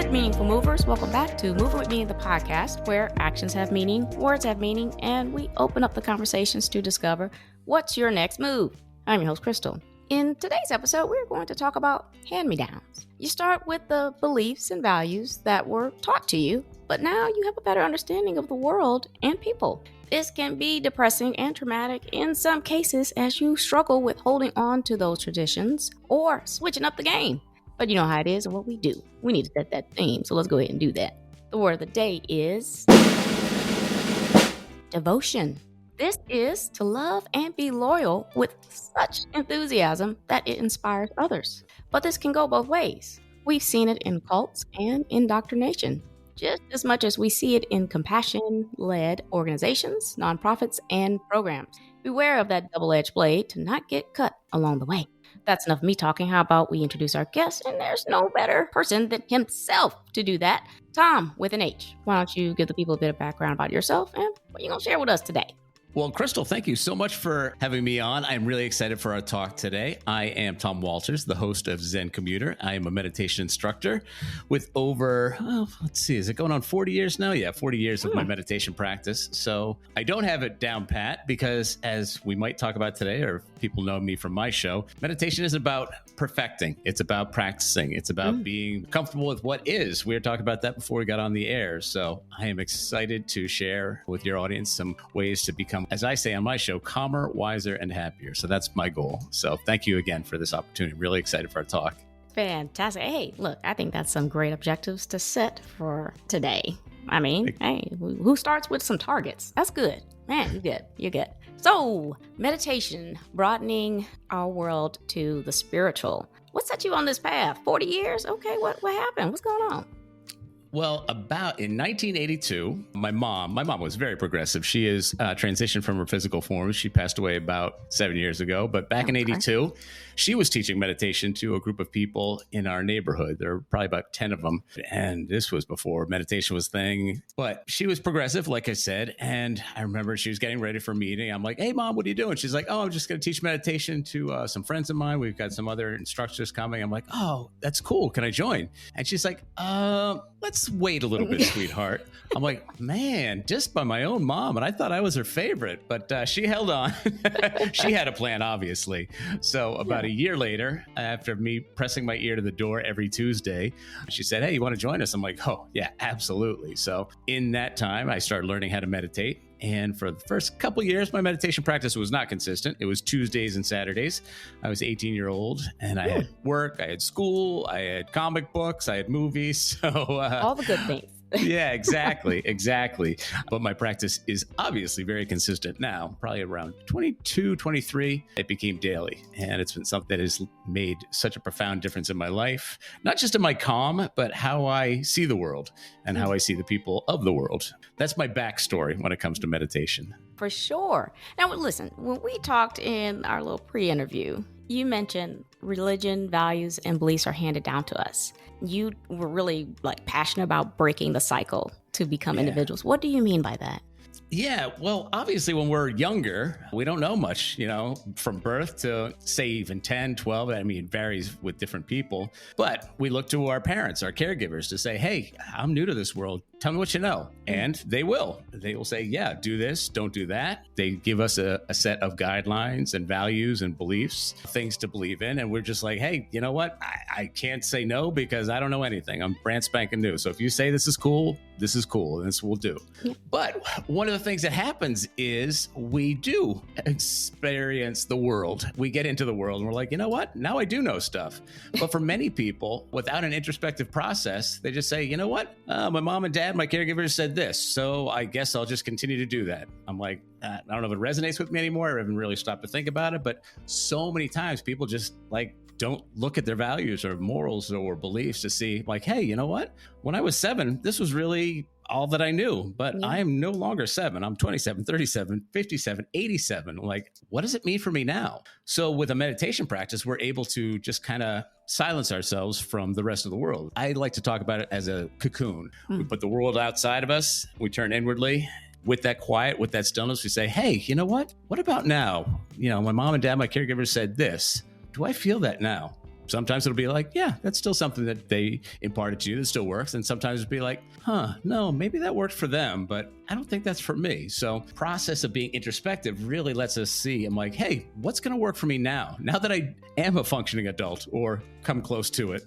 right, meaningful movers, welcome back to Moving With Me, the podcast where actions have meaning, words have meaning, and we open up the conversations to discover what's your next move. I'm your host, Krystal. In today's episode, we're going to talk about hand-me-downs. You start with the beliefs and values that were taught to you, but now you have a better understanding of the world and people. This can be depressing and traumatic in some cases as you struggle with holding on to those traditions or switching up the game. But you know how it is and what we do. We need to set that theme, so let's go ahead and do that. The word of the day is devotion. This is to love and be loyal with such enthusiasm that it inspires others. But this can go both ways. We've seen it in cults and indoctrination, just as much as we see it in compassion-led organizations, nonprofits, and programs. Beware of that double-edged blade to not get cut along the way. That's enough of me talking. How about we introduce our guest? And there's no better person than himself to do that. Thom with an H. Why don't you give the people a bit of background about yourself and what you're going to share with us today? Well, Krystal, thank you so much for having me on. I'm really excited for our talk today. I am Thom Walters, the host of Zen Commuter. I am a meditation instructor with over, is it going on 40 years now? Yeah, 40 years of my meditation practice. So I don't have it down pat because, as we might talk about today, or people know me from my show, meditation isn't about perfecting. It's about practicing. It's about being comfortable with what is. We were talking about that before we got on the air. So I am excited to share with your audience some ways to become, as I say on my show, calmer, wiser, and happier. So that's my goal. So thank you again for this opportunity. Really excited for our talk. Fantastic. Hey, look, I think that's some great objectives to set for today. I mean, hey, who starts with some targets? That's good. Man, you're good. You're good. So, meditation, broadening our world to the spiritual. What set you on this path? 40 years? Okay, what happened? What's going on? Well, about in 1982, my mom was very progressive. She is transitioned from her physical form. She passed away about 7 years ago. But back in 82, she was teaching meditation to a group of people in our neighborhood. There were probably about 10 of them. And this was before meditation was a thing. But she was progressive, like I said. And I remember she was getting ready for a meeting. I'm like, hey, Mom, what are you doing? She's like, oh, I'm just going to teach meditation to some friends of mine. We've got some other instructors coming. I'm like, oh, that's cool. Can I join? And she's like, let's wait a little bit, sweetheart. I'm like, man, just by my own mom. And I thought I was her favorite, but she held on. She had a plan, obviously. So about a year later, after me pressing my ear to the door every Tuesday, she said, hey, you want to join us? I'm like, oh, yeah, absolutely. So in that time, I started learning how to meditate. And for the first couple of years, my meditation practice was not consistent. It was Tuesdays and Saturdays. I was 18-year-old and I had work, I had school, I had comic books, I had movies. So all the good things. Yeah, exactly. But my practice is obviously very consistent now. Probably around 22, 23, it became daily. And it's been something that has made such a profound difference in my life, not just in my calm, but how I see the world and how I see the people of the world. That's my backstory when it comes to meditation. For sure. Now, listen, when we talked in our little pre-interview, you mentioned religion, values, and beliefs are handed down to us. You were really passionate about breaking the cycle to become individuals. What do you mean by that? Yeah, well, obviously when we're younger, we don't know much, from birth to say even 10, 12. I mean, it varies with different people. But we look to our parents, our caregivers to say, hey, I'm new to this world. Tell me what you know. And they will. They will say, yeah, do this, don't do that. They give us a set of guidelines and values and beliefs, things to believe in. And we're just like, hey, you know what? I can't say no because I don't know anything. I'm brand spanking new. So if you say this is cool, and this will do. Yeah. But one of the things that happens is we do experience the world. We get into the world and we're like, you know what? Now I do know stuff. But for many people, without an introspective process, they just say, you know what? My mom and dad, my caregivers said this, so I guess I'll just continue to do that. I'm like, I don't know if it resonates with me anymore. I haven't really stopped to think about it. But so many times people just don't look at their values or morals or beliefs to see hey, you know what? When I was 7, this was really all that I knew, but I am no longer 7. I'm 27, 37, 57, 87. What does it mean for me now? So with a meditation practice, we're able to just kind of silence ourselves from the rest of the world. I like to talk about it as a cocoon. We put the world outside of us. We turn inwardly. With that quiet, with that stillness, we say, hey, you know what? What about now? My mom and dad, my caregivers said this. Do I feel that now? sometimes it'll be like, yeah, that's still something that they imparted to you that still works. And sometimes it'll be like, no, maybe that worked for them, but I don't think that's for me. So process of being introspective really lets us see, I'm like, hey, what's going to work for me now that I am a functioning adult or come close to it.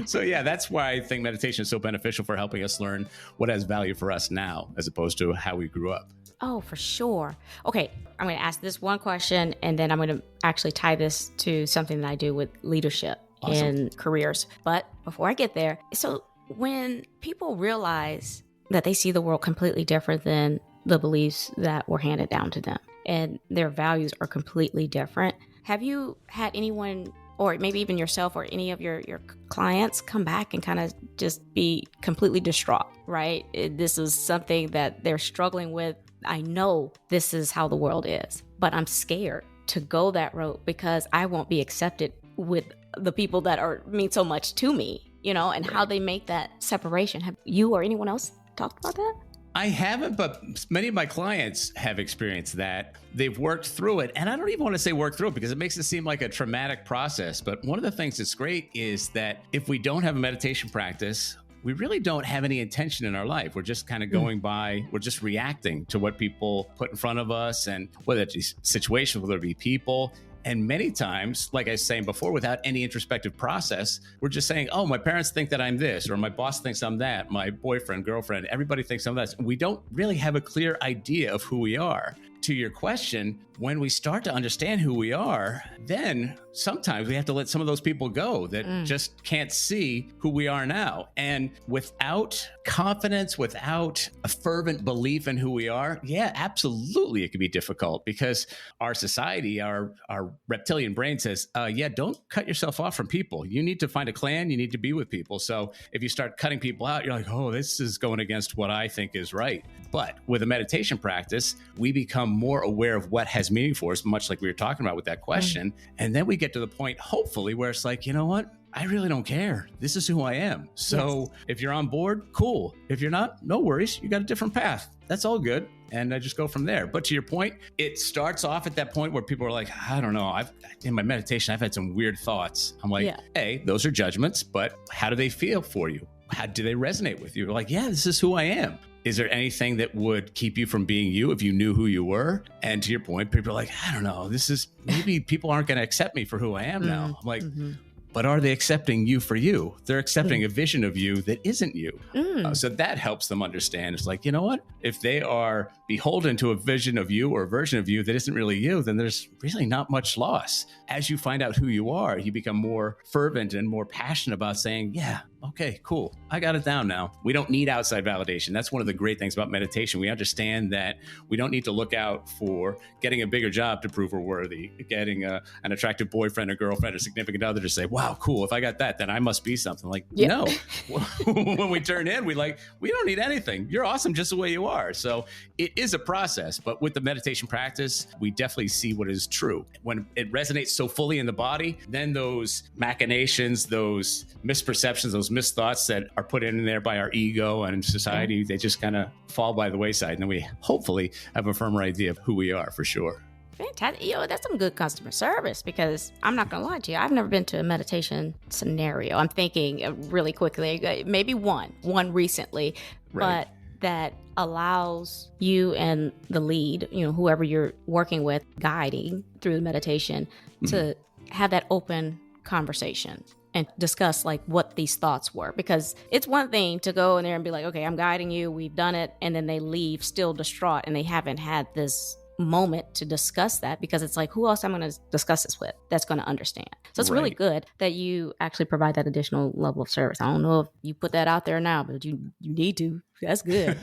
So yeah, that's why I think meditation is so beneficial for helping us learn what has value for us now, as opposed to how we grew up. Oh, for sure. Okay, I'm going to ask this one question, and then I'm going to actually tie this to something that I do with leadership in careers. But before I get there, so when people realize that they see the world completely different than the beliefs that were handed down to them, and their values are completely different, have you had anyone, or maybe even yourself or any of your clients, come back and kind of just be completely distraught, right? This is something that they're struggling with. I know this is how the world is, but I'm scared to go that road because I won't be accepted with the people that mean so much to me, and how they make that separation. Have you or anyone else talked about that? I haven't, but many of my clients have experienced that. They've worked through it. And I don't even want to say work through it because it makes it seem like a traumatic process. But one of the things that's great is that if we don't have a meditation practice, we really don't have any intention in our life. We're just kind of going by, we're just reacting to what people put in front of us, and whether it be situations, whether it be people. And many times, like I was saying before, without any introspective process, we're just saying, oh, my parents think that I'm this, or my boss thinks I'm that, my boyfriend, girlfriend, everybody thinks I'm that. We don't really have a clear idea of who we are. To your question, when we start to understand who we are, then sometimes we have to let some of those people go that just can't see who we are now. And without confidence, without a fervent belief in who we are, yeah, absolutely, it can be difficult because our society, our reptilian brain says, don't cut yourself off from people. You need to find a clan. You need to be with people. So if you start cutting people out, you're like, oh, this is going against what I think is right. But with a meditation practice, we become more aware of what has meaning for us, much like we were talking about with that question. And then we get to the point, hopefully, where it's like, you know what? I really don't care. This is who I am. So if you're on board, cool. If you're not, no worries. You got a different path. That's all good. And I just go from there. But to your point, it starts off at that point where people are like, I don't know. In my meditation, I've had some weird thoughts. I'm like, hey, those are judgments, but how do they feel for you? How do they resonate with you? You're like, yeah, this is who I am. Is there anything that would keep you from being you if you knew who you were? And to your point, people are like, I don't know, maybe people aren't going to accept me for who I am now. I'm like, but are they accepting you for you? They're accepting a vision of you that isn't you. So that helps them understand. It's like, you know what? If they are beholden to a vision of you or a version of you that isn't really you, then there's really not much loss. As you find out who you are, you become more fervent and more passionate about saying, yeah, okay, cool. I got it down now. We don't need outside validation. That's one of the great things about meditation. We understand that we don't need to look out for getting a bigger job to prove we're worthy, getting an attractive boyfriend or girlfriend or significant other to say, wow, cool. If I got that, then I must be something. Like, no. When we turn in, we don't need anything. You're awesome just the way you are. So it is a process, but with the meditation practice, we definitely see what is true. When it resonates so fully in the body, then those machinations, those misperceptions, those misthoughts that are put in there by our ego and society, they just kind of fall by the wayside. And then we hopefully have a firmer idea of who we are for sure. Fantastic. That's some good customer service, because I'm not going to lie to you. I've never been to a meditation scenario. I'm thinking really quickly, maybe one recently, but that allows you and the lead, whoever you're working with, guiding through the meditation, to have that open conversation and discuss like what these thoughts were. Because it's one thing to go in there and be like, okay, I'm guiding you, we've done it, and then they leave still distraught and they haven't had this moment to discuss that, because it's like, who else I'm going to discuss this with that's going to understand? So it's really good that you actually provide that additional level of service. I don't know if you put that out there now, but you need to. That's good.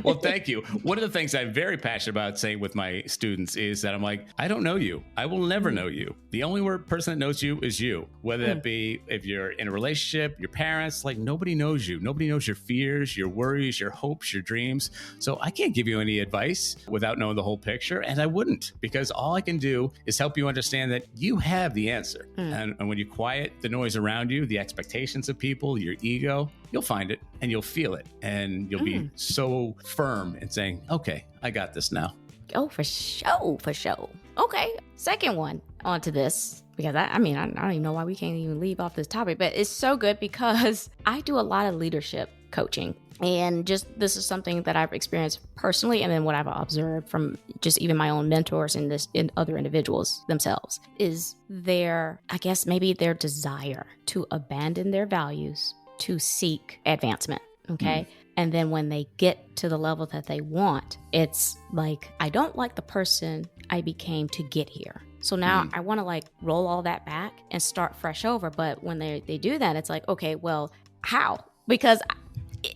well, thank you. One of the things I'm very passionate about saying with my students is that I'm like, I don't know you. I will never know you. The only person that knows you is you, whether that be if you're in a relationship, your parents, like nobody knows you. Nobody knows your fears, your worries, your hopes, your dreams. So I can't give you any advice without knowing the whole picture. And I wouldn't, because all I can do is help you understand that you have the answer. And when you quiet the noise around you, the expectations of people, your ego, you'll find it and you'll feel it. And you'll be so firm in saying, okay, I got this now. Oh, for sure. Okay. Second one onto this. because I mean, I don't even know why we can't even leave off this topic, but it's so good because I do a lot of leadership coaching. And just this is something that I've experienced personally, and then what I've observed from just even my own mentors and other individuals themselves is I guess maybe their desire to abandon their values to seek advancement. Okay. And then when they get to the level that they want, it's like, I don't like the person I became to get here. So now I want to like roll all that back and start fresh over. But when they do that, it's like, okay, well, how? Because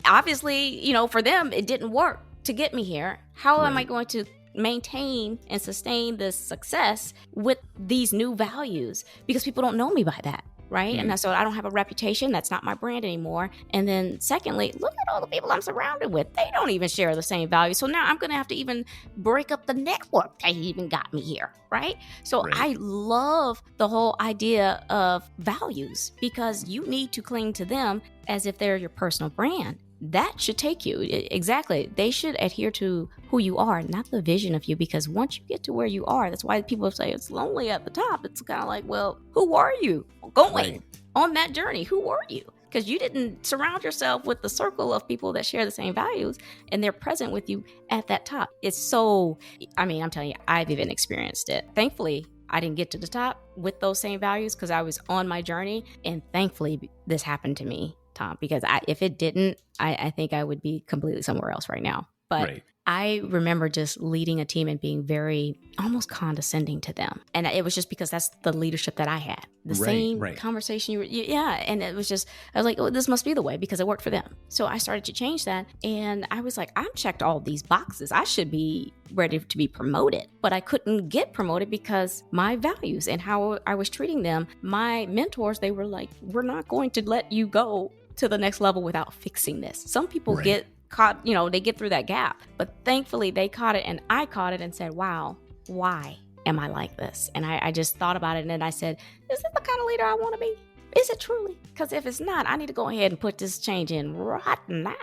obviously, you know, for them, it didn't work to get me here. How am I going to maintain and sustain this success with these new values? Because people don't know me by that. Right. And so I don't have a reputation. That's not my brand anymore. And then secondly, look at all the people I'm surrounded with. They don't even share the same values. So now I'm going to have to even break up the network that even got me here. Right. So I love the whole idea of values because you need to cling to them as if they're your personal brand. That should take you. Exactly. They should adhere to who you are, not the vision of you, because once you get to where you are, that's why people say it's lonely at the top. It's kind of like, well, who are you going on that journey? Who are you? Because you didn't surround yourself with the circle of people that share the same values and they're present with you at that top. It's so, I mean, I'm telling you, I've even experienced it. Thankfully, I didn't get to the top with those same values because I was on my journey. And thankfully, this happened to me, Thom, because if it didn't, I think I would be completely somewhere else right now. But I remember just leading a team and being very almost condescending to them. And it was just because that's the leadership that I had. The same conversation and it was just, I was like, oh, this must be the way because it worked for them. So I started to change that. And I was like, I've checked all these boxes. I should be ready to be promoted. But I couldn't get promoted because my values and how I was treating them, my mentors, they were like, we're not going to let you go to the next level without fixing this. Some people get caught, you know, they get through that gap, but thankfully they caught it and I caught it and said, wow, why am I like this? And I just thought about it and then I said, is this the kind of leader I want to be? Is it truly? Because if it's not, I need to go ahead and put this change in right now.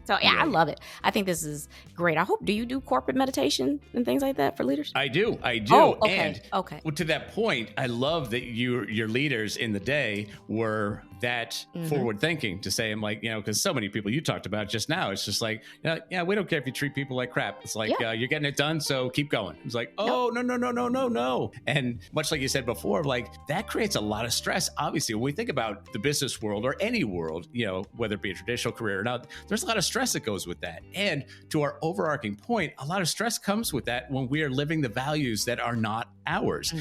So I love it. I think this is great. Do you do corporate meditation and things like that for leaders? I do. Oh, okay. And to that point, I love that your leaders in the day were that forward thinking to say, I'm like, you know, because so many people you talked about just now, it's just like, yeah, we don't care if you treat people like crap. It's like, you're getting it done, so keep going. It's like, no. And much like you said before, like that creates a lot of stress. Obviously, when we think about the business world or any world, you know, whether it be a traditional career or not, there's a lot of stress that goes with that. And to our overarching point, a lot of stress comes with that when we are living the values that are not ours.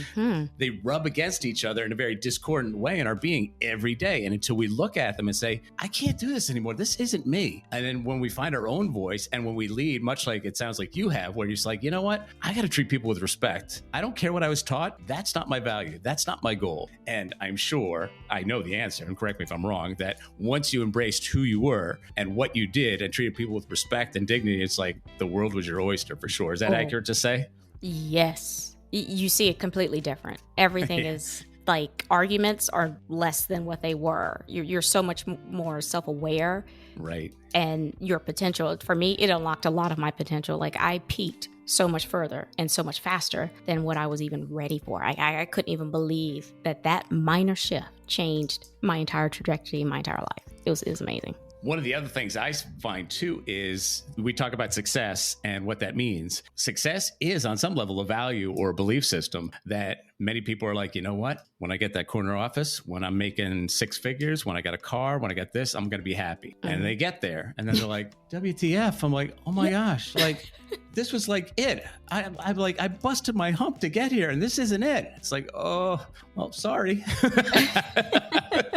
They rub against each other in a very discordant way in our being every day. And until we look at them and say, I can't do this anymore. This isn't me. And then when we find our own voice and when we lead, much like it sounds like you have, where you're just like, you know what? I got to treat people with respect. I don't care what I was taught. That's not my value. That's not my goal. And I'm sure I know the answer, and correct me if I'm wrong, that once you embraced who you were and what you did and treated people with respect and dignity, it's like the world was your oyster for sure. Is that accurate to say? Yes. You see it completely different. Everything is like arguments are less than what they were. You're so much more self-aware. Right. And your potential, for me, it unlocked a lot of my potential. Like I peaked so much further and so much faster than what I was even ready for. I couldn't even believe that minor shift changed my entire trajectory, my entire life. It was amazing. One of the other things I find too is we talk about success and what that means. Success is on some level a value or a belief system that many people are like, you know what? When I get that corner office, when I'm making six figures, when I got a car, when I got this, I'm going to be happy. And they get there and then they're like, WTF? I'm like, oh my gosh, like this was like it. I'm like, I busted my hump to get here and this isn't it. It's like, oh, well, sorry.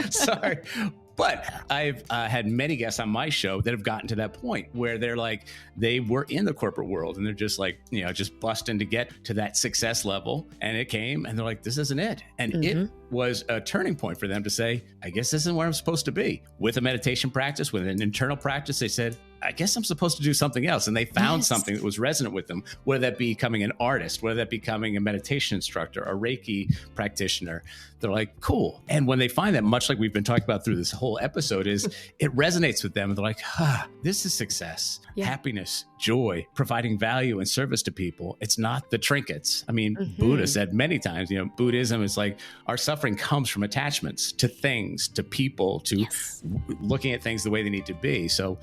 Sorry. But I've had many guests on my show that have gotten to that point where they're like, they were in the corporate world and they're just like, you know, just busting to get to that success level. And it came and they're like, this isn't it. And it was a turning point for them to say, I guess this isn't where I'm supposed to be. With a meditation practice, with an internal practice, they said, I guess I'm supposed to do something else. And they found Yes. something that was resonant with them, whether that be becoming an artist, whether that be becoming a meditation instructor, a Reiki practitioner. They're like, cool. And when they find that, much like we've been talking about through this whole episode, is it resonates with them. And they're like, this is success, happiness, joy, providing value and service to people. It's not the trinkets. I mean, Buddha said many times, Buddhism is like our suffering comes from attachments to things, to people, to looking at things the way they need to be. So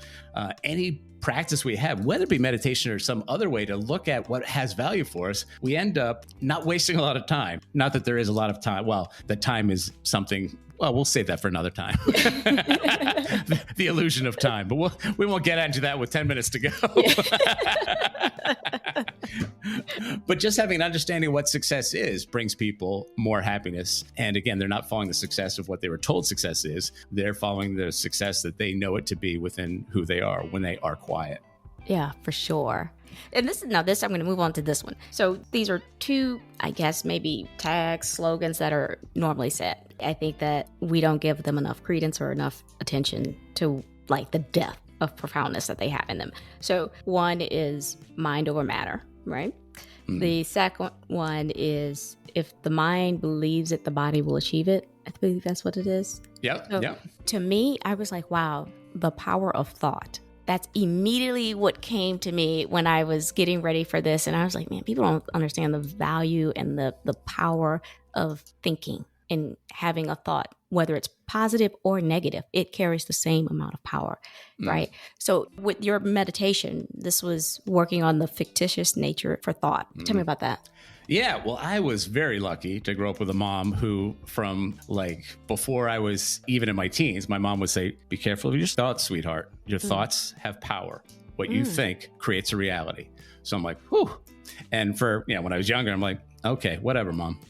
any practice we have, whether it be meditation or some other way to look at what has value for us, we end up not wasting a lot of time. Not that there is a lot of time. Well, the time is something. Well, we'll save that for another time. the illusion of time. But we won't get into that with 10 minutes to go. But just having an understanding of what success is brings people more happiness. And again, they're not following the success of what they were told success is. They're following the success that they know it to be within who they are when they are quiet. Yeah, for sure. And this I'm going to move on to this one. So these are two, I guess, maybe tags, slogans that are normally set. I think that we don't give them enough credence or enough attention to like the depth of profoundness that they have in them. So one is mind over matter, right? The second one is if the mind believes it, the body will achieve it. I believe that's what it is. Yeah. To me, I was like, wow, the power of thought. That's immediately what came to me when I was getting ready for this. And I was like, man, people don't understand the value and the power of thinking and having a thought, whether it's positive or negative. It carries the same amount of power, right? So with your meditation, this was working on the fictitious nature for thought. Tell me about that. Yeah, well, I was very lucky to grow up with a mom who, from like before I was even in my teens, my mom would say, be careful of your thoughts, sweetheart. Your thoughts have power. What you think creates a reality. So I'm like, whew. And for, when I was younger, I'm like, okay, whatever, Mom.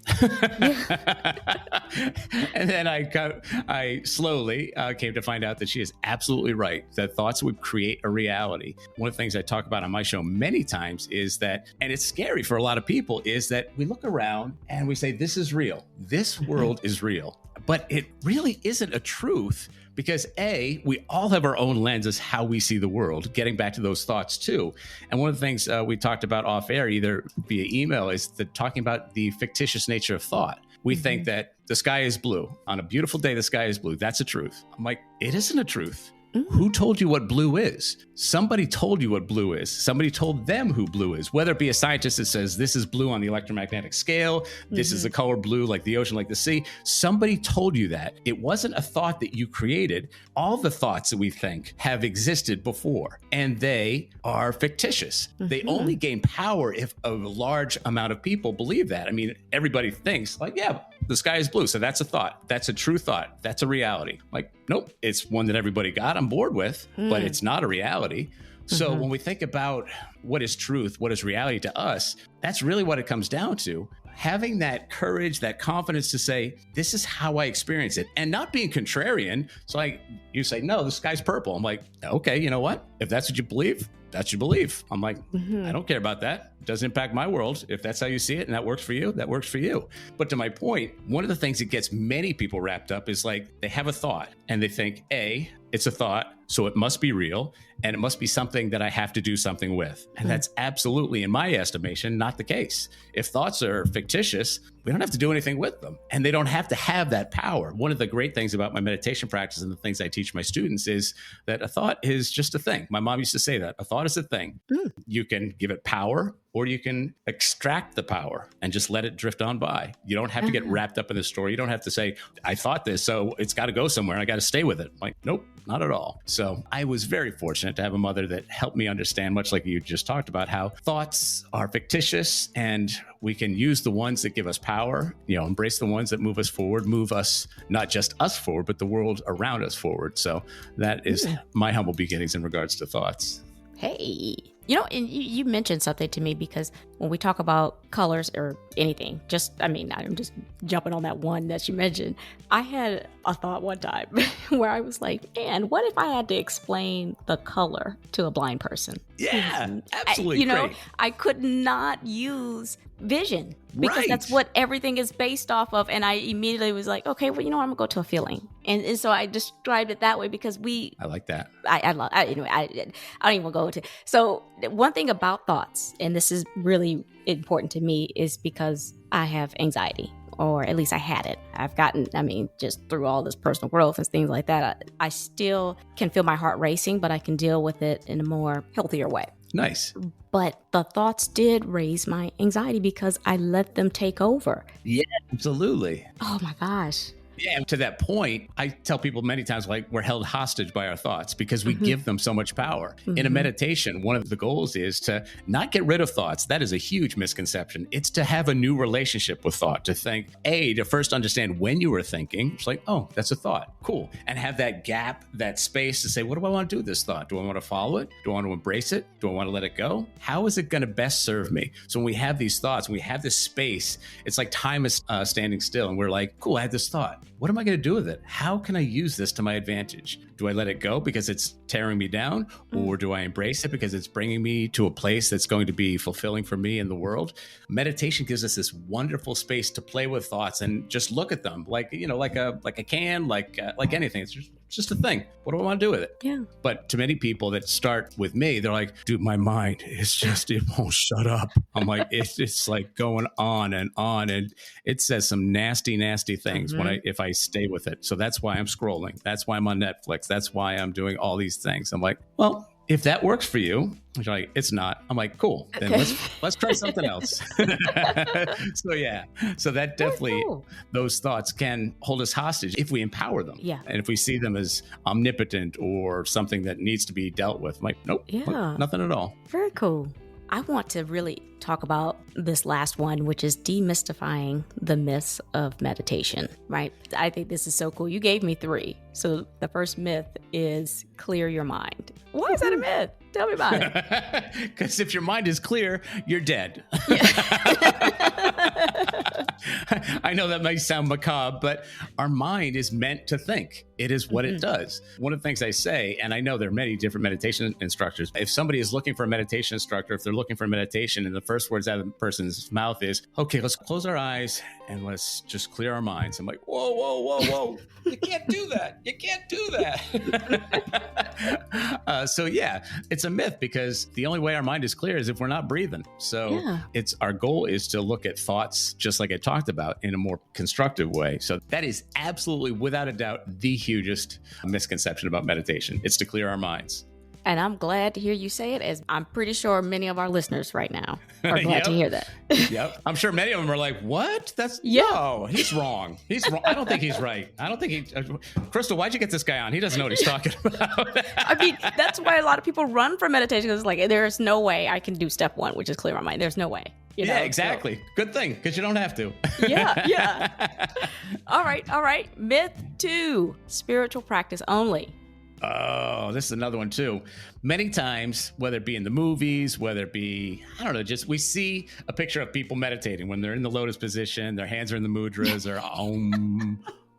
And then I slowly came to find out that she is absolutely right, that thoughts would create a reality. One of the things I talk about on my show many times is that, and it's scary for a lot of people, is that we look around and we say, this is real. This world is real. But it really isn't a truth because we all have our own lenses, how we see the world, getting back to those thoughts too. And one of the things we talked about off air, either via email, is talking about the fictitious nature of thought. We think that the sky is blue. On a beautiful day, the sky is blue. That's a truth. I'm like, it isn't a truth. Who told you what blue is? Somebody told you what blue is. Somebody told them who blue is, whether it be a scientist that says this is blue on the electromagnetic scale, this is the color blue like the ocean, like the sea. Somebody told you that. It wasn't a thought that you created. All the thoughts that we think have existed before, and they are fictitious. They only gain power if a large amount of people believe that. I mean, everybody thinks like, yeah, the sky is blue. So that's a thought. That's a true thought. That's a reality. Like, nope, it's one that everybody got on board with, but it's not a reality. So when we think about what is truth, what is reality to us, that's really what it comes down to. Having that courage, that confidence to say, this is how I experience it, and not being contrarian. So like you say, no, the sky's purple. I'm like, okay, you know what? If that's what you believe, that's your belief. I'm like, I don't care about that. It doesn't impact my world. If that's how you see it and that works for you, that works for you. But to my point, one of the things that gets many people wrapped up is like they have a thought and they think, it's a thought, so it must be real, and it must be something that I have to do something with. And that's absolutely, in my estimation, not the case. If thoughts are fictitious, we don't have to do anything with them, and they don't have to have that power. One of the great things about my meditation practice and the things I teach my students is that a thought is just a thing. My mom used to say that. A thought is a thing. You can give it power, or you can extract the power and just let it drift on by. You don't have to get wrapped up in the story. You don't have to say, I thought this, so it's got to go somewhere and I got to stay with it. Like, nope, not at all. So I was very fortunate to have a mother that helped me understand, much like you just talked about, how thoughts are fictitious and we can use the ones that give us power, embrace the ones that move us forward, move us, not just us forward, but the world around us forward. So that is my humble beginnings in regards to thoughts. Hey, and you mentioned something to me, because when we talk about colors or anything, I'm just jumping on that one that you mentioned. I had a thought one time where I was like, man, what if I had to explain the color to a blind person? Yeah, absolutely. Great. I could not use vision because that's what everything is based off of. And I immediately was like, okay, well, I'm going to go to a feeling. And so I described it that way because I like that. I don't even go into. So one thing about thoughts, and this is really important to me, is because I have anxiety. Or at least I had it. I've gotten, just through all this personal growth and things like that, I still can feel my heart racing, but I can deal with it in a more healthier way. Nice. But the thoughts did raise my anxiety because I let them take over. Yeah, absolutely. Oh my gosh. Yeah, and to that point, I tell people many times, like, we're held hostage by our thoughts because we give them so much power. In a meditation, one of the goals is to not get rid of thoughts. That is a huge misconception. It's to have a new relationship with thought, to think, to first understand when you were thinking. It's like, oh, that's a thought. Cool. And have that gap, that space to say, what do I want to do with this thought? Do I want to follow it? Do I want to embrace it? Do I want to let it go? How is it going to best serve me? So when we have these thoughts, when we have this space, it's like time is standing still. And we're like, cool, I had this thought. What am I going to do with it? How can I use this to my advantage? Do I let it go because it's tearing me down? Or do I embrace it because it's bringing me to a place that's going to be fulfilling for me in the world? Meditation gives us this wonderful space to play with thoughts and just look at them like a can, like anything. It's just a thing. What do I want to do with it? Yeah. But to many people that start with me, they're like, dude, my mind is just, it won't shut up. I'm like, it's like going on, and it says some nasty, nasty things if I stay with it. So that's why I'm scrolling. That's why I'm on Netflix. That's why I'm doing all these things. I'm like, well, if that works for you, you're like, it's not. I'm like, cool. Then let's try something else. So that definitely, those thoughts can hold us hostage if we empower them. Yeah. And if we see them as omnipotent or something that needs to be dealt with, I'm like, nope, nothing at all. Very cool. I want to really talk about this last one, which is demystifying the myths of meditation, right? I think this is so cool. You gave me 3. So the first myth is clear your mind. Why is that a myth? Tell me about it. Because if your mind is clear, you're dead. I know that may sound macabre, but our mind is meant to think. It is what it does. One of the things I say, and I know there are many different meditation instructors, if somebody is looking for a meditation instructor, if they're looking for meditation, and the first words out of the person's mouth is, okay, let's close our eyes and let's just clear our minds. I'm like, whoa, whoa, whoa, whoa. You can't do that. You can't do that. So yeah, it's a myth because the only way our mind is clear is if we're not breathing. So it's our goal is to look at thoughts, just like I talked about, in a more constructive way. So that is absolutely, without a doubt, the hugest misconception about meditation. It's to clear our minds. And I'm glad to hear you say it, as I'm pretty sure many of our listeners right now are glad to hear that. Yep. I'm sure many of them are like, what? No, he's wrong. He's wrong. I don't think he's right. I don't think Krystal, why'd you get this guy on? He doesn't know what he's talking about. I mean, that's why a lot of people run from meditation. It's like, there's no way I can do step 1, which is clear my mind. There's no way. Yeah, exactly. So. Good thing, because you don't have to. Yeah. All right. Myth 2, spiritual practice only. Oh, this is another one too. Many times, whether it be in the movies, whether it be, I don't know, just we see a picture of people meditating when they're in the lotus position, their hands are in the mudras, or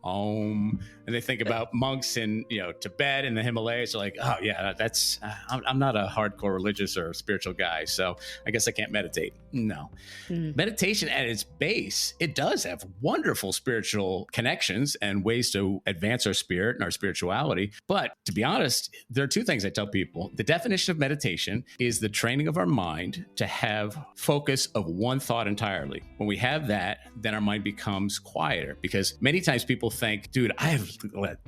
and they think about monks in Tibet and the Himalayas. They're like, oh yeah, that's I'm not a hardcore religious or spiritual guy, so I guess I can't meditate. No. Meditation at its base, it does have wonderful spiritual connections and ways to advance our spirit and our spirituality. But to be honest, there are 2 things I tell people. The definition of meditation is the training of our mind to have focus of one thought entirely. When we have that, then our mind becomes quieter, because many times people think, dude, I've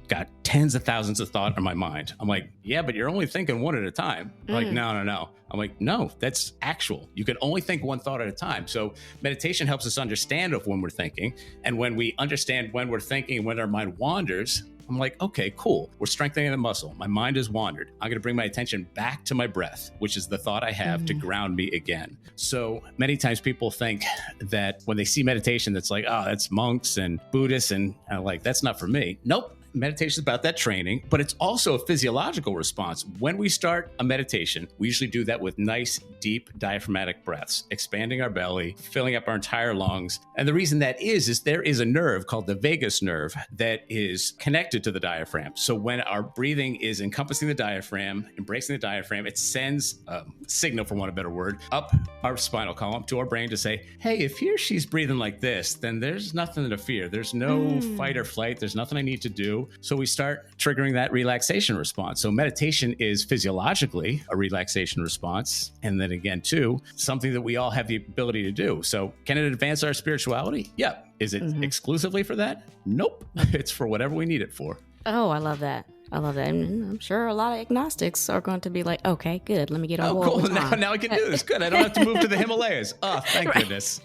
got tens of thousands of thoughts in my mind. I'm like, yeah, but you're only thinking one at a time. Like, no. I'm like, no, that's actual. You can only think one thought at a time. So meditation helps us understand of when we're thinking. And when we understand when we're thinking and when our mind wanders, I'm like, okay, cool. We're strengthening the muscle. My mind has wandered. I'm going to bring my attention back to my breath, which is the thought I have to ground me again. So many times people think that when they see meditation, that's like, oh, that's monks and Buddhists. And I'm like, that's not for me. Nope. meditation is about that training, but it's also a physiological response. When we start a meditation, we usually do that with nice, deep diaphragmatic breaths, expanding our belly, filling up our entire lungs. And the reason that is there is a nerve called the vagus nerve that is connected to the diaphragm. So when our breathing is encompassing the diaphragm, embracing the diaphragm, it sends a signal, for want of a better word, up our spinal column to our brain to say, hey, if he or she's breathing like this, then there's nothing to fear. There's no fight or flight. There's nothing I need to do. So we start triggering that relaxation response. So meditation is physiologically a relaxation response. And then again, too, something that we all have the ability to do. So can it advance our spirituality? Yeah. Is it exclusively for that? Nope. It's for whatever we need it for. Oh, I love that. I love that. And I'm sure a lot of agnostics are going to be like, okay, good. Let me get on board. Cool. Now I can do this. Good. I don't have to move to the Himalayas. Oh, thank goodness.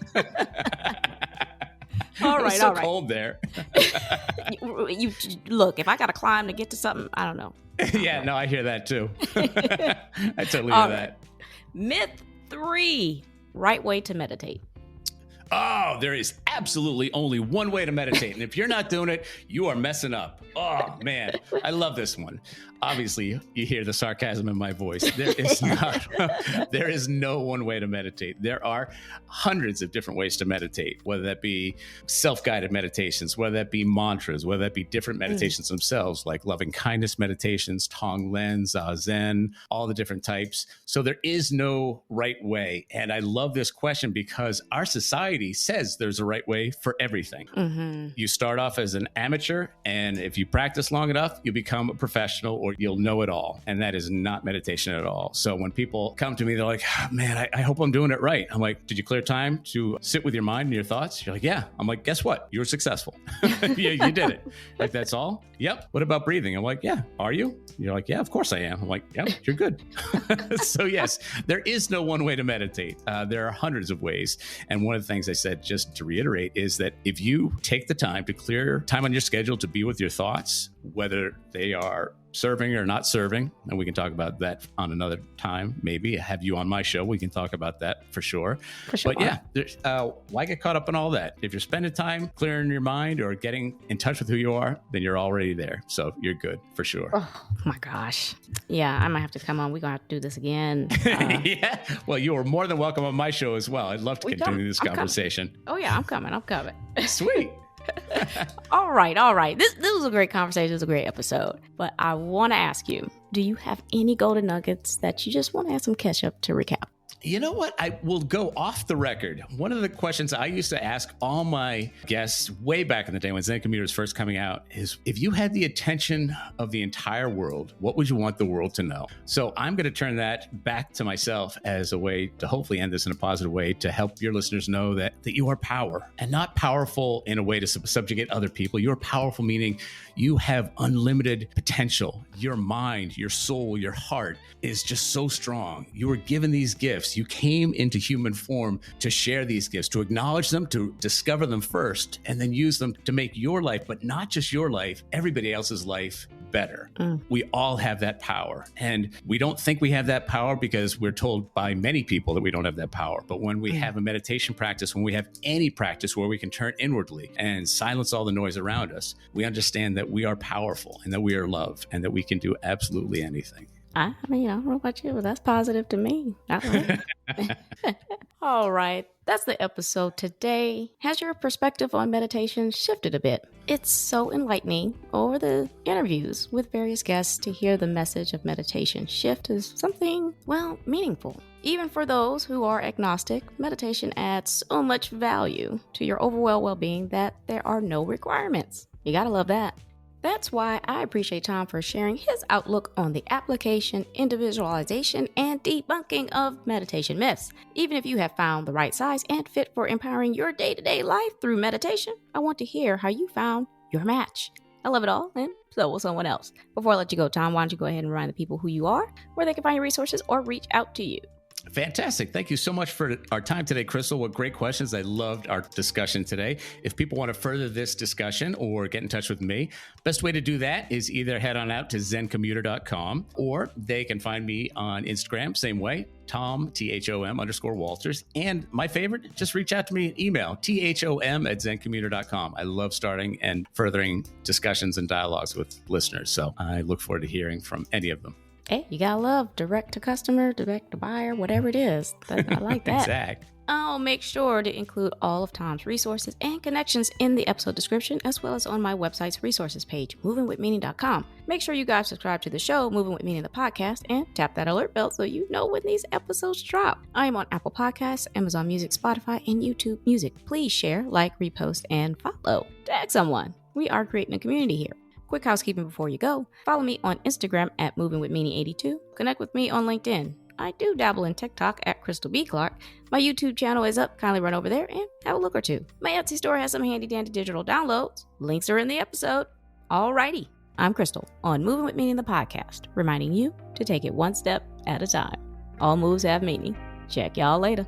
All right. It's so cold there. you look, if I got to climb to get to something, I don't know. Yeah, no, I hear that too. I totally hear that. Myth 3, right way to meditate. Oh, there is absolutely only one way to meditate. And if you're not doing it, you are messing up. Oh, man. I love this one. Obviously, you hear the sarcasm in my voice. There is no one way to meditate. There are hundreds of different ways to meditate, whether that be self-guided meditations, whether that be mantras, whether that be different meditations themselves, like loving kindness meditations, Tonglen, Zen, all the different types. So there is no right way. And I love this question because our society says there's a right way for everything. Mm-hmm. You start off as an amateur, and if you practice long enough, you become a professional or you'll know it all. And that is not meditation at all. So when people come to me, they're like, oh, man, I hope I'm doing it right. I'm like, did you clear time to sit with your mind and your thoughts? You're like, yeah. I'm like, guess what? You were successful. You did it. Like, that's all? Yep. What about breathing? I'm like, yeah. Are you? You're like, yeah, of course I am. I'm like, yeah, you're good. So yes, there is no one way to meditate. There are hundreds of ways. And one of the things I said, just to reiterate, is that if you take the time to clear time on your schedule to be with your thoughts, whether they are serving or not serving, and we can talk about that on another time, maybe have you on my show. We can talk about that for sure. But yeah, why get caught up in all that? If you're spending time clearing your mind or getting in touch with who you are, then you're already there. So you're good for sure. Oh my gosh. Yeah, I might have to come on. We're going to have to do this again. Yeah. Well, you are more than welcome on my show as well. I'd love to continue this conversation. Oh yeah, I'm coming. Sweet. All right. This was a great conversation. It was a great episode. But I want to ask you, do you have any golden nuggets that you just want to have some catch up to recap? You know what? I will go off the record. One of the questions I used to ask all my guests way back in the day when Zen Commuter was first coming out is, if you had the attention of the entire world, what would you want the world to know? So I'm going to turn that back to myself as a way to hopefully end this in a positive way to help your listeners know that you are power, and not powerful in a way to subjugate other people. You are powerful, meaning you have unlimited potential. Your mind, your soul, your heart is just so strong. You were given these gifts. You came into human form to share these gifts, to acknowledge them, to discover them first, and then use them to make your life, but not just your life, everybody else's life better. We all have that power. And we don't think we have that power because we're told by many people that we don't have that power. But when we have a meditation practice, when we have any practice where we can turn inwardly and silence all the noise around us, we understand that we are powerful and that we are loved and that we can do absolutely anything. I mean, I don't know about you, but that's positive to me. All right. That's the episode today. Has your perspective on meditation shifted a bit? It's so enlightening over the interviews with various guests to hear the message of meditation shift to something, well, meaningful. Even for those who are agnostic, meditation adds so much value to your overall well-being that there are no requirements. You gotta love that. That's why I appreciate Thom for sharing his outlook on the application, individualization, and debunking of meditation myths. Even if you have found the right size and fit for empowering your day-to-day life through meditation, I want to hear how you found your match. I love it all, and so will someone else. Before I let you go, Thom, why don't you go ahead and remind the people who you are, where they can find your resources, or reach out to you. Fantastic. Thank you so much for our time today, Krystal. What great questions. I loved our discussion today. If people want to further this discussion or get in touch with me, best way to do that is either head on out to zencommuter.com, or they can find me on Instagram, same way, Thom, Thom_Walters. And my favorite, just reach out to me, email, thom@zencommuter.com. I love starting and furthering discussions and dialogues with listeners. So I look forward to hearing from any of them. Hey, you gotta love direct to customer, direct to buyer, whatever it is. I like that. Exactly. I'll make sure to include all of Thom's resources and connections in the episode description, as well as on my website's resources page, movingwithmeaning.com. Make sure you guys subscribe to the show, Moving With Meaning, the podcast, and tap that alert bell so you know when these episodes drop. I am on Apple Podcasts, Amazon Music, Spotify, and YouTube Music. Please share, like, repost, and follow. Tag someone. We are creating a community here. Quick housekeeping before you go. Follow me on Instagram at movingwithmeaning82. Connect with me on LinkedIn. I do dabble in TikTok at Krystal B. Clark. My YouTube channel is up. Kindly run over there and have a look or two. My Etsy store has some handy dandy digital downloads. Links are in the episode. Alrighty. I'm Krystal on Moving With Meaning, the podcast, reminding you to take it one step at a time. All moves have meaning. Check y'all later.